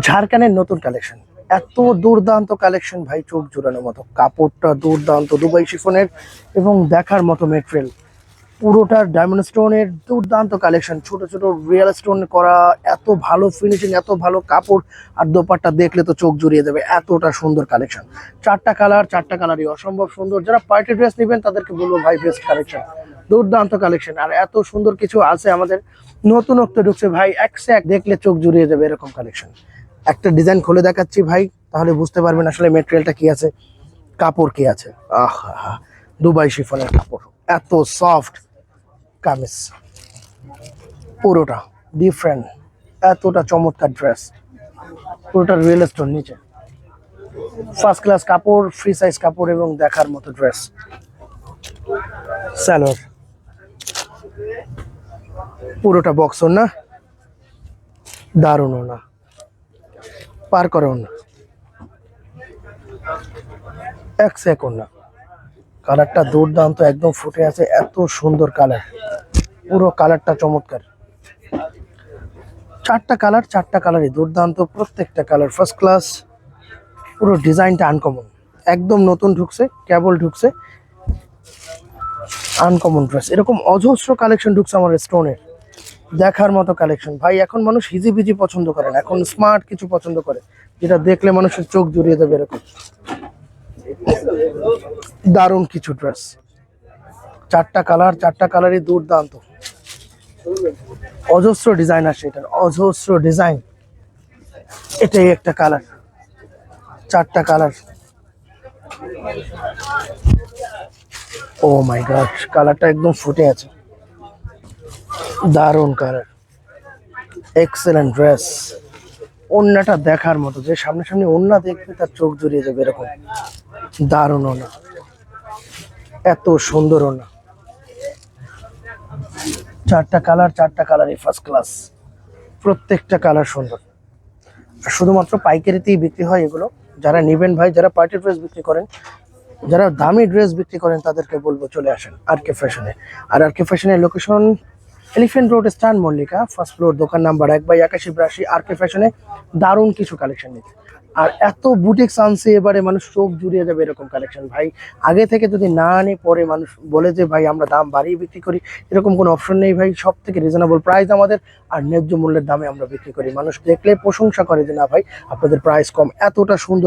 ঝাড়খানের নতুন কালেকশন, এত দুর্দান্ত কালেকশন ভাই, চোখ জোড়ানোর মতো। কাপড়টা দুর্দান্ত, দুবাই শিফনের এবং দেখার মতো মেটেরিয়াল। পুরোটার ডায়মন্ড স্টোনের দুর্দান্ত কালেকশন, ছোট ছোট রিয়েল স্টোন করা, এত ভালো ফিনিশিং, এত ভালো কাপড়। আর দোপাট্টা দেখলে তো চোখ জুড়িয়ে যাবে, এতটা সুন্দর কালেকশন। চারটা কালারই অসম্ভব সুন্দর। যারা পার্টি ড্রেস নেবেন তাদেরকে বলবো ভাই, বেস্ট কালেকশন, দুর্দান্ত কালেকশন। আর এত সুন্দর কিছু আছে আমাদের, নতুনত্ব ঢুকছে ভাই, এক সে এক দেখলে চোখ জুড়িয়ে যাবে এরকম কালেকশন। একটা ডিজাইন খুলে দেখাচ্ছি ভাই, তাহলে বুঝতে পারবেন আসলে মেটেরিয়ালটা কি আছে, কাপড় কি আছে। আহা, দুবাই শিফনের কাপড়, এত সফট কামিজ, পুরোটা ডিফারেন্ট, এতটা চমৎকার ড্রেস, পুরোটা রিয়েল স্টোন নিচে, ফার্স্ট ক্লাস কাপড়, ফ্রি সাইজ কাপড় এবং দেখার মতো ড্রেস। স্যালোয়ার, পুরোটা বক্স না, দারুণ না, পার করে না, এক সেকেন্ড না। কালারটা দুর্দান্ত, একদম ফুটে আছে, এত সুন্দর কালার, পুরো কালারটা চমৎকার। চারটা কালারই দুর্দান্ত, প্রত্যেকটা কালার ফার্স্ট ক্লাস। পুরো ডিজাইনটা আনকমন, একদম নতুন ঢুকছে, কেবল ঢুকছে, আনকমন ড্রেস। এরকম অজস্র কালেকশন ঢুকছে আমার স্টোনের, দেখার মতো কালেকশন ভাই। এখন মানুষ হিজিবিজি পছন্দ করে না, এখন স্মার্ট কিছু পছন্দ করে, যেটা দেখলে মানুষের চোখ জুড়িয়ে যাবে এরকম দারুণ কিছু ড্রেস। চারটা কালারই দুর্দান্ত, অজস্র ডিজাইন আসে এটার, অজস্র ডিজাইন। এটাই একটা কালার, চারটা কালার। ও মাই গড, কালারটা একদম ফুটে আছে, দারুণ কালার, এক্সেলেন্ট ড্রেস। ওড়নাটা দেখার মতো, যে সামনে ওড়না দেখবে তার চোখ জুড়িয়ে যাবে এরকম দারুণ ওড়না, এত সুন্দর ওড়না। চারটা কালারই ফার্স্ট ক্লাস, প্রত্যেকটা কালার সুন্দর। শুধুমাত্র পাইকারিতেই বিক্রি হয় এগুলো। যারা নেবেন ভাই, যারা পার্টি ড্রেস বিক্রি করেন, যারা দামি ড্রেস বিক্রি করেন, তাদেরকে বলবো চলে আসেন আর কে ফ্যাশনে। আর কে ফ্যাশনের লোকেশন এলিফ্যান্ট রোড, স্টান মল্লিকা, ফার্স্ট ফ্লোর, দোকান নাম্বার 1/8182। আর কে ফ্যাশনে দারুণ কিছু কালেকশন নিতে। আর এত বুটিক্স আনছে এবারে, মানুষ চোখ জুড়িয়ে যাবে এরকম কালেকশন ভাই। আগে থেকে যদি না আনে, পরে মানুষ বলে যে ভাই আমরা দাম বাড়িয়ে বিক্রি করি, এরকম কোনো অপশন নেই ভাই। সব থেকে রিজনেবল প্রাইস আমাদের, আর ন্যায্য মূল্যের দামে আমরা বিক্রি করি। মানুষ দেখলে প্রশংসা করে যে না ভাই, আপনাদের প্রাইস কম, এতটা সুন্দর